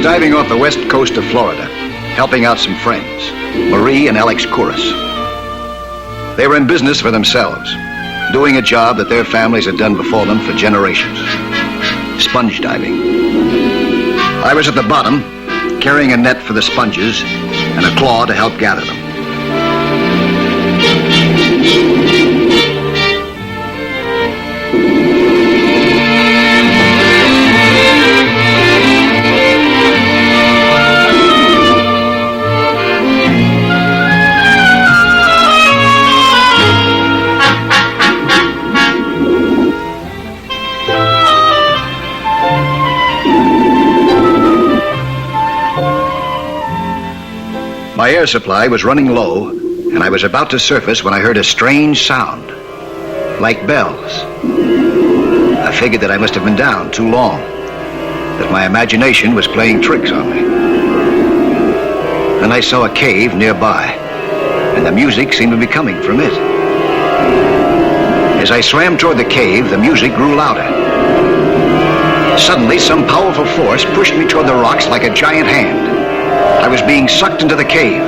diving off the west coast of Florida, helping out some friends, Marie and Alex Kouros. They were in business for themselves, doing a job that their families had done before them for generations. Sponge diving. I was at the bottom, carrying a net for the sponges and a claw to help gather them. My air supply was running low, and I was about to surface when I heard a strange sound, like bells. I figured that I must have been down too long, that my imagination was playing tricks on me. Then I saw a cave nearby, and the music seemed to be coming from it. As I swam toward the cave, the music grew louder. Suddenly, some powerful force pushed me toward the rocks like a giant hand. I was being sucked into the cave.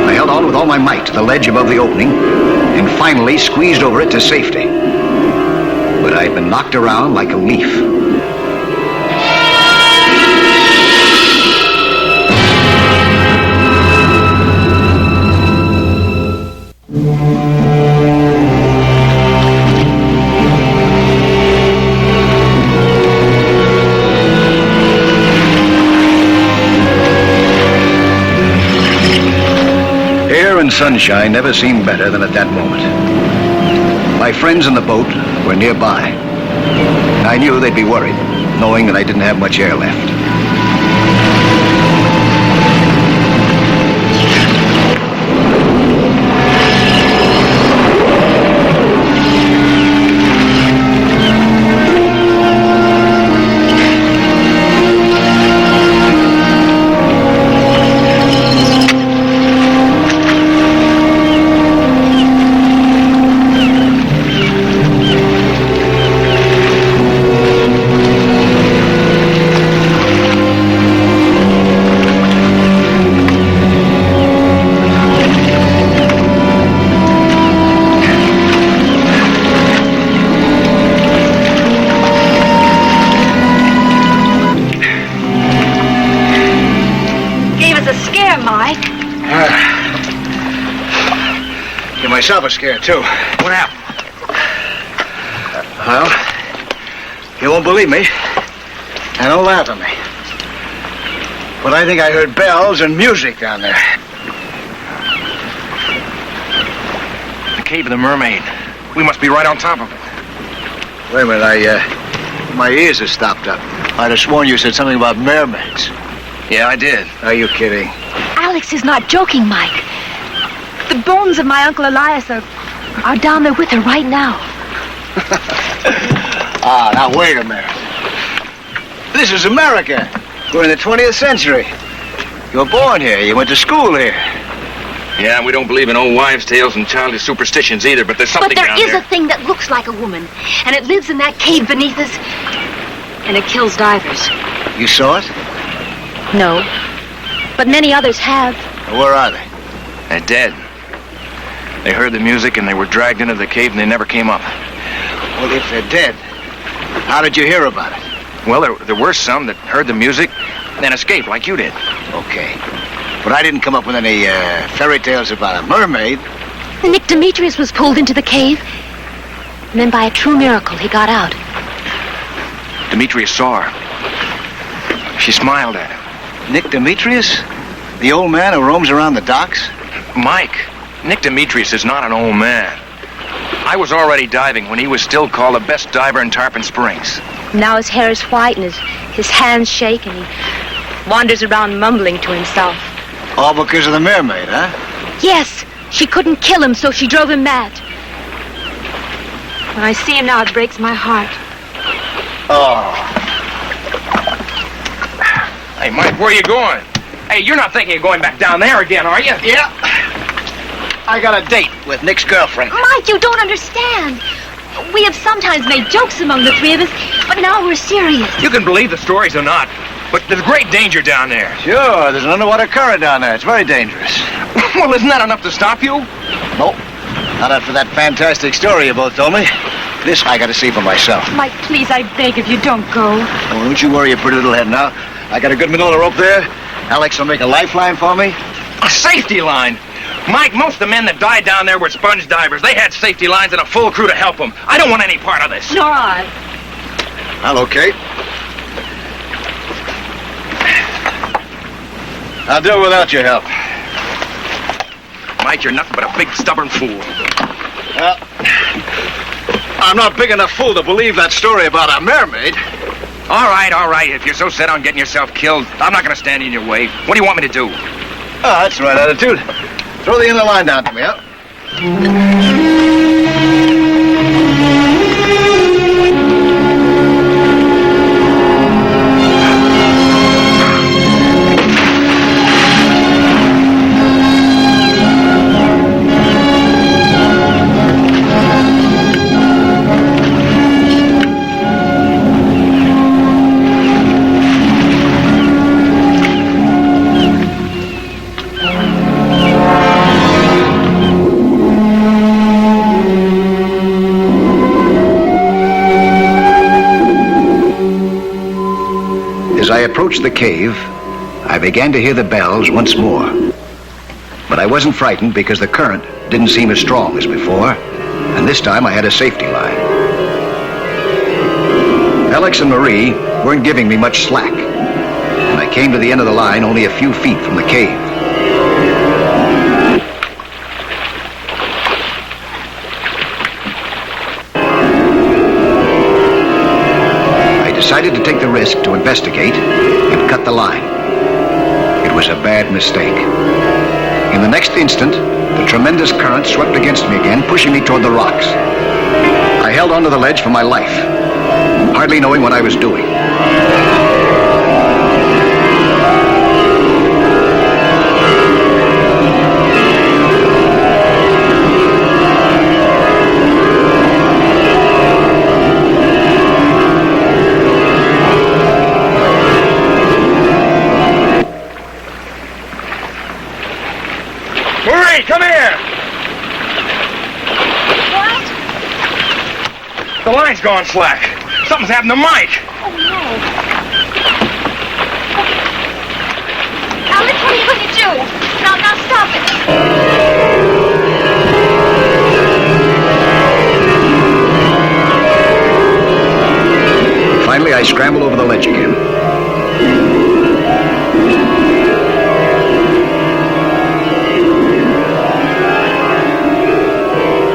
I held on with all my might to the ledge above the opening and finally squeezed over it to safety. But I had been knocked around like a leaf. And sunshine never seemed better than at that moment. My friends in the boat were nearby. I knew they'd be worried, knowing that I didn't have much air left. Myself a scare, too. What happened? Well, you won't believe me, and don't laugh at me. But I think I heard bells and music down there. The Cave of the Mermaid. We must be right on top of it. Wait a minute, my ears are stopped up. I'd have sworn you said something about mermaids. Yeah, I did. Are you kidding? Alex is not joking, Mike. The bones of my Uncle Elias are down there with her right now. Now wait a minute. This is America. We're in the 20th century. You were born here. You went to school here. Yeah, we don't believe in old wives' tales and childish superstitions either, but there's something down there. But there is a thing that looks like a woman, and it lives in that cave beneath us, and it kills divers. You saw it? No, but many others have. Where are they? They're dead. They heard the music and they were dragged into the cave and they never came up. Well, if they're dead, how did you hear about it? Well, there were some that heard the music and escaped like you did. Okay. But I didn't come up with any fairy tales about a mermaid. Nick Demetrius was pulled into the cave, and then by a true miracle, he got out. Demetrius saw her. She smiled at him. Nick Demetrius? The old man who roams around the docks? Mike, Nick Demetrius is not an old man. I was already diving when he was still called the best diver in Tarpon Springs. Now his hair is white and his hands shake, and he wanders around mumbling to himself. All because of the mermaid, huh? Yes, she couldn't kill him, so she drove him mad. When I see him now, it breaks my heart. Oh. Hey, Mike, where are you going? Hey, you're not thinking of going back down there again, are you? Yeah. I got a date with Nick's girlfriend. Mike, you don't understand. We have sometimes made jokes among the three of us, but now we're serious. You can believe the stories or not, but there's great danger down there. Sure, there's an underwater current down there. It's very dangerous. Well, isn't that enough to stop you? Nope. Not after that fantastic story you both told me. This I got to see for myself. Mike, please, I beg of you, don't go. Oh, don't you worry your pretty little head now. I got a good manila rope there. Alex will make a lifeline for me. A safety line? Mike, most of the men that died down there were sponge divers. They had safety lines and a full crew to help them. I don't want any part of this. Nor I. Well, okay. I'll do it without your help. Mike, you're nothing but a big stubborn fool. Well, I'm not big enough fool to believe that story about a mermaid. All right. If you're so set on getting yourself killed, I'm not going to stand in your way. What do you want me to do? Oh, that's the right attitude. Throw the end of the line down to me, huh? As I approached the cave, I began to hear the bells once more. But I wasn't frightened because the current didn't seem as strong as before, and this time I had a safety line. Alex and Marie weren't giving me much slack, and I came to the end of the line only a few feet from the cave. I decided to take the risk to investigate and cut the line. It was a bad mistake. In the next instant, the tremendous current swept against me again, pushing me toward the rocks. I held onto the ledge for my life, hardly knowing what I was doing. Marie, come here! What? The line's gone slack. Something's happened to Mike. Oh, no. Alex, what are you going to do? Now stop it. Finally, I scrambled over the ledge again.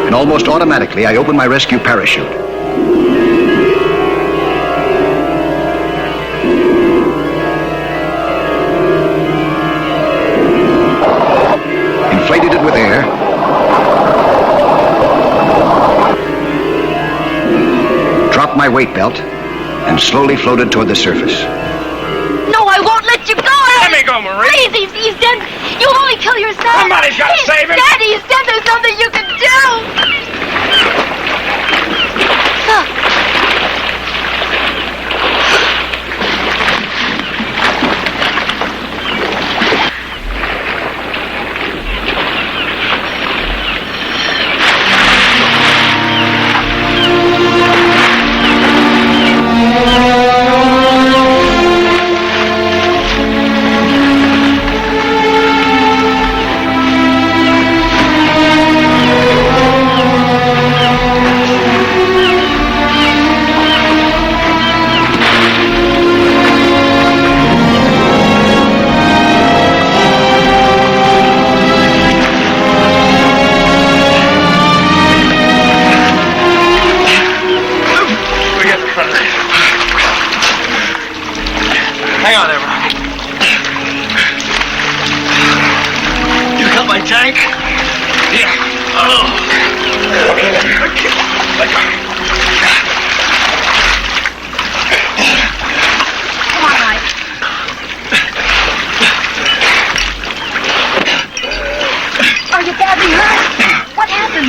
And almost automatically, I opened my rescue parachute. Inflated it with air. Dropped my weight belt and slowly floated toward the surface. No, I won't let you go. Let me go, Marie. Please, he's dead. You'll only kill yourself. Somebody's got to save him. Daddy, he's dead. There's nothing you can do. Look.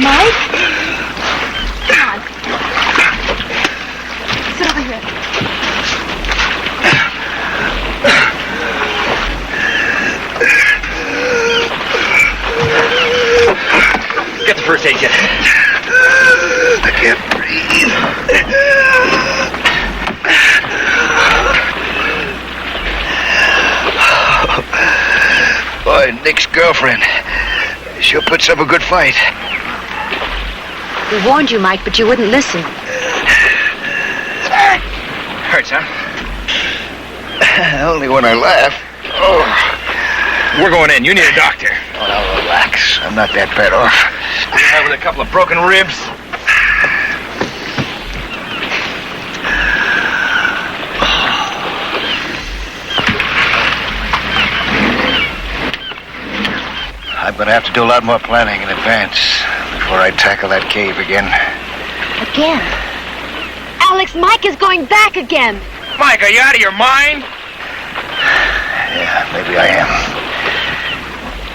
Mike? Come on. Sit over here. Get the first aid kit. I can't breathe. Boy, Nick's girlfriend. She'll put up a good fight. We warned you, Mike, but you wouldn't listen. Hurts, huh? Only when I laugh. Oh. We're going in. You need a doctor. Oh, now relax. I'm not that bad off. With a couple of broken ribs. I'm going to have to do a lot more planning in advance before I tackle that cave again. Again? Alex, Mike is going back again. Mike, are you out of your mind? Yeah, maybe I am.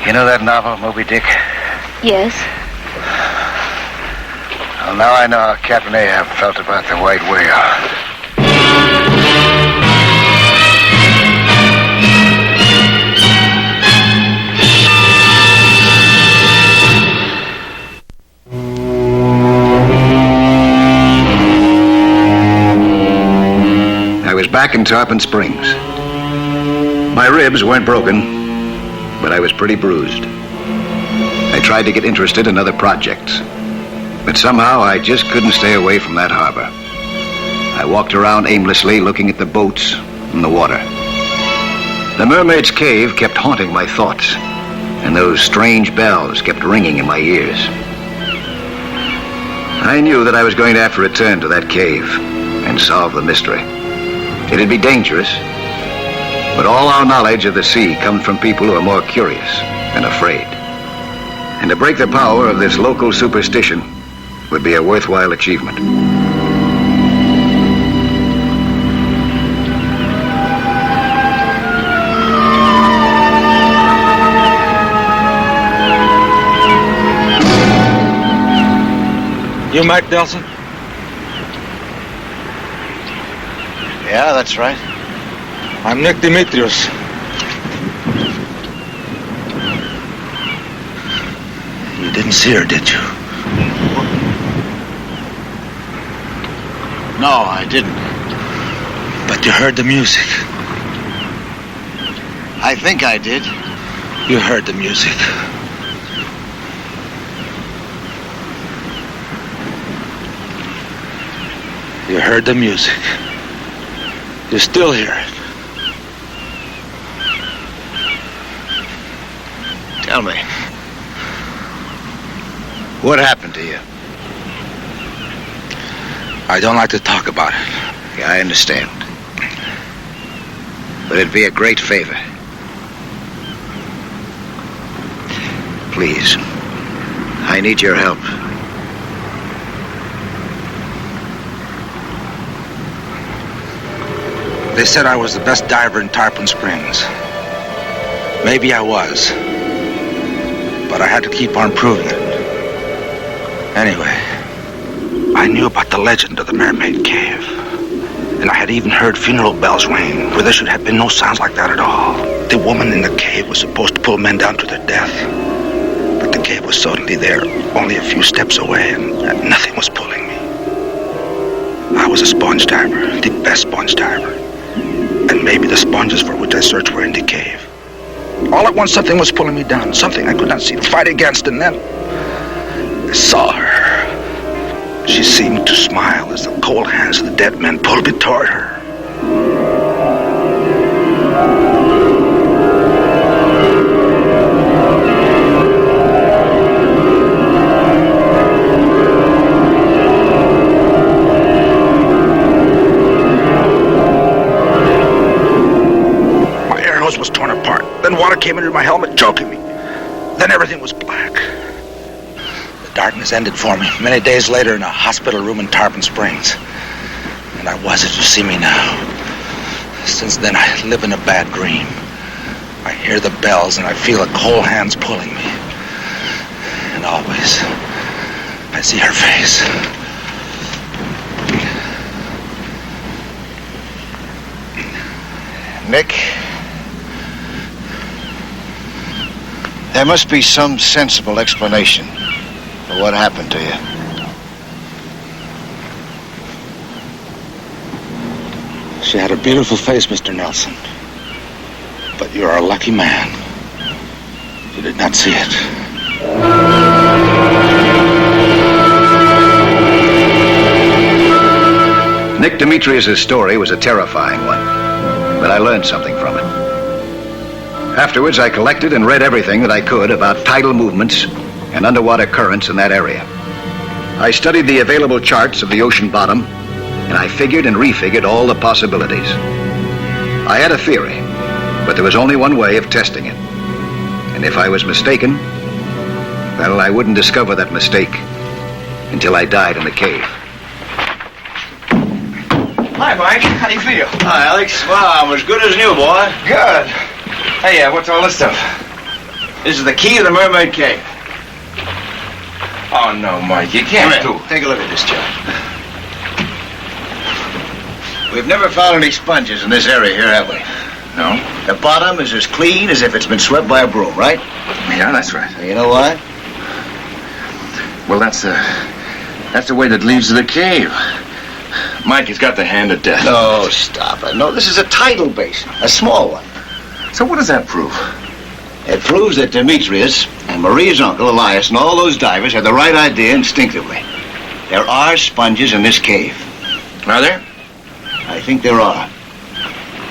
You know that novel, Moby Dick? Yes. Well, now I know how Captain Ahab felt about the white whale. I was back in Tarpon Springs. My ribs weren't broken, but I was pretty bruised. I tried to get interested in other projects, but somehow I just couldn't stay away from that harbor. I walked around aimlessly looking at the boats and the water. The Mermaid's Cave kept haunting my thoughts, and those strange bells kept ringing in my ears. I knew that I was going to have to return to that cave and solve the mystery. It'd be dangerous, but all our knowledge of the sea comes from people who are more curious than afraid. And to break the power of this local superstition would be a worthwhile achievement. You Mike Delson? Yeah, that's right. I'm Nick Demetrius. You didn't see her, did you? No, I didn't. But you heard the music. I think I did. You heard the music. You heard the music. You still hear it. Tell me, what happened to you? I don't like to talk about it. Yeah, I understand. But it'd be a great favor. Please, I need your help. They said I was the best diver in Tarpon Springs. Maybe I was. But I had to keep on proving it. Anyway, I knew about the legend of the Mermaid Cave. And I had even heard funeral bells ring where there should have been no sounds like that at all. The woman in the cave was supposed to pull men down to their death. But the cave was suddenly there, only a few steps away, and nothing was pulling me. I was a sponge diver, the best sponge diver. And maybe the sponges for which I searched were in the cave. All at once, something was pulling me down, something I could not see to fight against, and then I saw her. She seemed to smile as the cold hands of the dead men pulled me toward her. Was torn apart. Then water came into my helmet, choking me. Then everything was black. The darkness ended for me many days later in a hospital room in Tarpon Springs. And I was as you see me now. Since then, I live in a bad dream. I hear the bells and I feel the cold hands pulling me. And always, I see her face. Nick, there must be some sensible explanation for what happened to you. She had a beautiful face, Mr. Nelson. But you're a lucky man. You did not see it. Nick Demetrius' story was a terrifying one, but I learned something from it. Afterwards, I collected and read everything that I could about tidal movements and underwater currents in that area. I studied the available charts of the ocean bottom, and I figured and refigured all the possibilities. I had a theory, but there was only one way of testing it. And if I was mistaken, well, I wouldn't discover that mistake until I died in the cave. Hi, Mike. How do you feel? Hi, Alex. Well, I'm as good as new, boy. Good. Hey, what's all this stuff? This is the key to the Mermaid Cave. Oh, no, Mike, you can't do. Take a look at this chart. We've never found any sponges in this area here, have we? No? The bottom is as clean as if it's been swept by a broom, right? Yeah, that's right. You know why? Well, that's the way that leads to the cave. Mike has got the hand of death. No, stop it. No, this is a tidal basin, a small one. So what does that prove? It proves that Demetrius and Maria's uncle, Elias, and all those divers had the right idea instinctively. There are sponges in this cave. Are there? I think there are.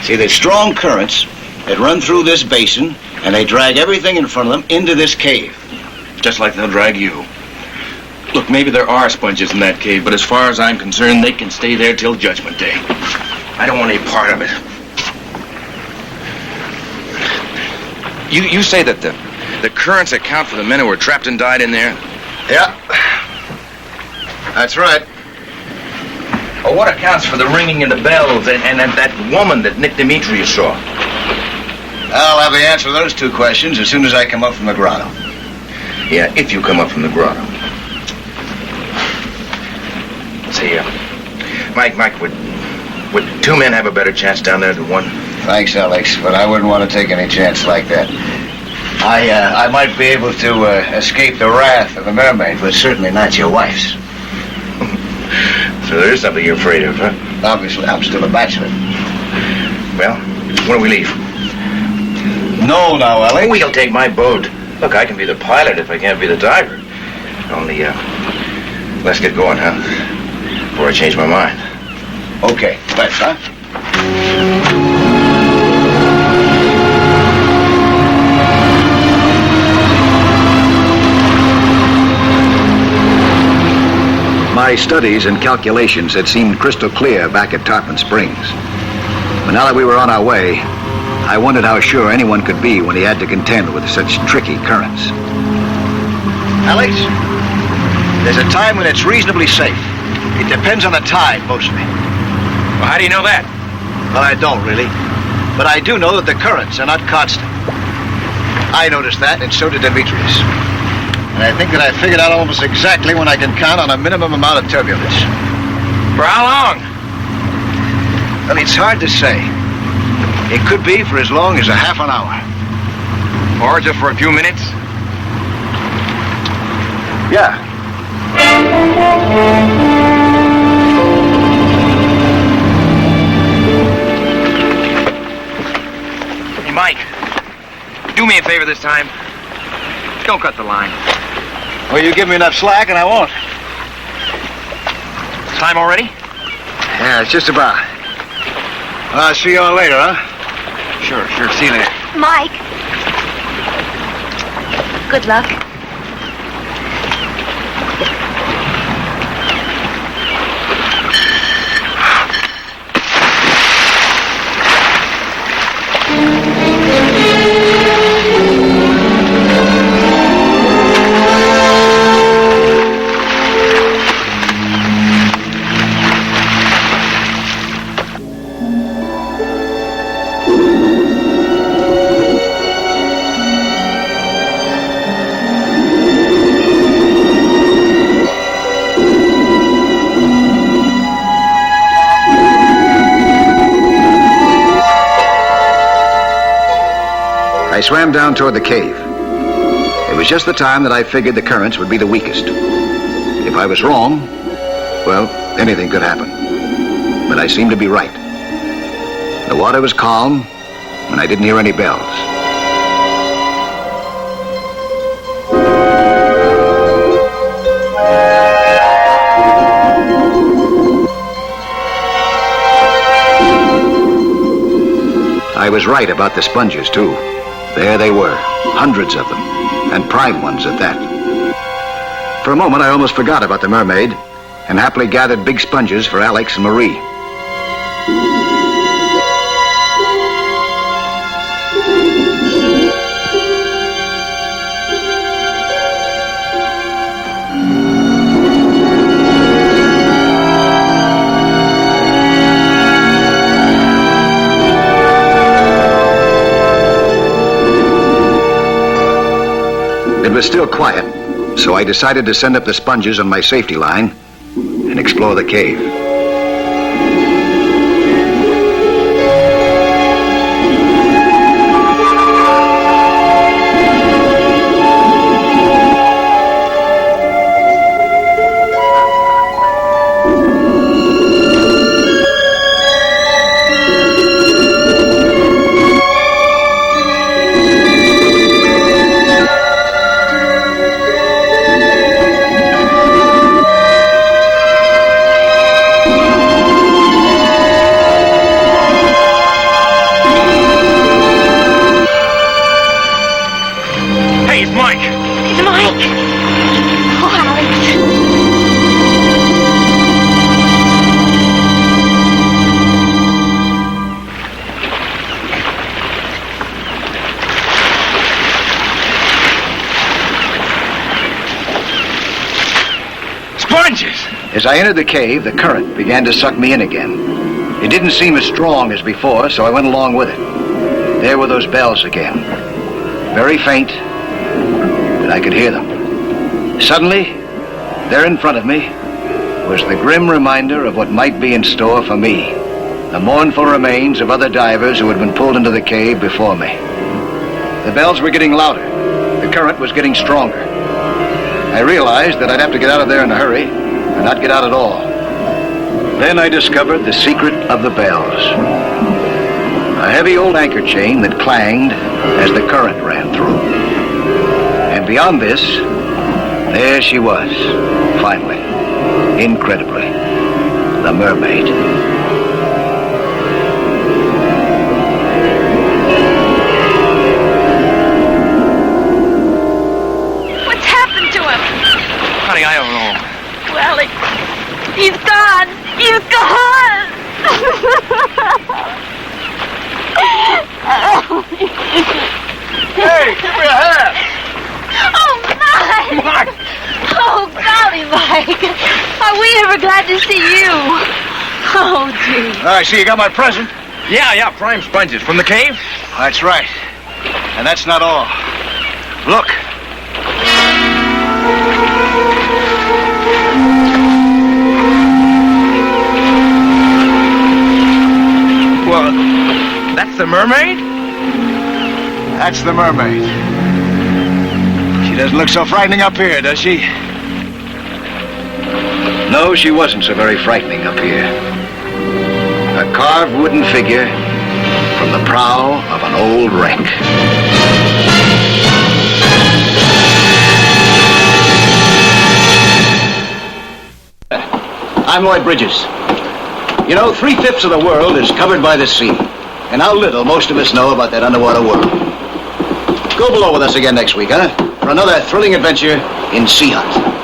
See, there's strong currents that run through this basin, and they drag everything in front of them into this cave. Just like they'll drag you. Look, maybe there are sponges in that cave, but as far as I'm concerned, they can stay there till Judgment Day. I don't want any part of it. You say that the currents account for the men who were trapped and died in there? Yeah. That's right. Well, what accounts for the ringing of the bells and that woman that Nick Demetrius saw? I'll have the answer to those two questions as soon as I come up from the grotto. Yeah, if you come up from the grotto. See, Mike, would two men have a better chance down there than one? Thanks, Alex, but I wouldn't want to take any chance like that. I might be able to escape the wrath of the mermaid, but certainly not your wife's. So there is something you're afraid of, huh? Obviously, I'm still a bachelor. Well, when do we leave? No, now, Alex. We'll take my boat. Look, I can be the pilot if I can't be the diver. Only, let's get going, huh? Before I change my mind. Okay, let's, huh? My studies and calculations had seemed crystal clear back at Tarpon Springs. But now that we were on our way, I wondered how sure anyone could be when he had to contend with such tricky currents. Alex, there's a time when it's reasonably safe. It depends on the tide, mostly. Well, how do you know that? Well, I don't really. But I do know that the currents are not constant. I noticed that, and so did Demetrius. And I think that I figured out almost exactly when I can count on a minimum amount of turbulence. For how long? Well, it's hard to say. It could be for as long as a half an hour. Or just for a few minutes? Yeah. Hey, Mike, do me a favor this time. Don't cut the line. Well, you give me enough slack and I won't. Time already? Yeah, it's just about. I'll see you all later, huh? Sure. See you later. Mike. Good luck. I swam down toward the cave. It was just the time that I figured the currents would be the weakest. If I was wrong, well, anything could happen. But I seemed to be right. The water was calm, and I didn't hear any bells. I was right about the sponges, too. There they were, hundreds of them, and prime ones at that. For a moment, I almost forgot about the mermaid and happily gathered big sponges for Alex and Marie. It was still quiet, so I decided to send up the sponges on my safety line and explore the cave. As I entered the cave, the current began to suck me in again. It didn't seem as strong as before, so I went along with it. There were those bells again. Very faint, but I could hear them. Suddenly, there in front of me was the grim reminder of what might be in store for me. The mournful remains of other divers who had been pulled into the cave before me. The bells were getting louder. The current was getting stronger. I realized that I'd have to get out of there in a hurry, or not get out at all. Then I discovered the secret of the bells. A heavy old anchor chain that clanged as the current ran through. And beyond this, there she was, finally, incredibly, the mermaid. What's happened to him? Honey, I don't know. Well, he's gone. He's gone. Hey, give me a hand. Oh, Mike. Mike. Oh, golly, Mike. Are we ever glad to see you? Oh, gee. I see you got my present. Yeah, prime sponges from the cave. That's right. And that's not all. Look. Well, that's the mermaid? That's the mermaid. She doesn't look so frightening up here, does she? No, she wasn't so very frightening up here. A carved wooden figure from the prow of an old wreck. I'm Lloyd Bridges. You know, 3/5 of the world is covered by the sea. And how little most of us know about that underwater world. Go below with us again next week, huh? For another thrilling adventure in Sea Hunt.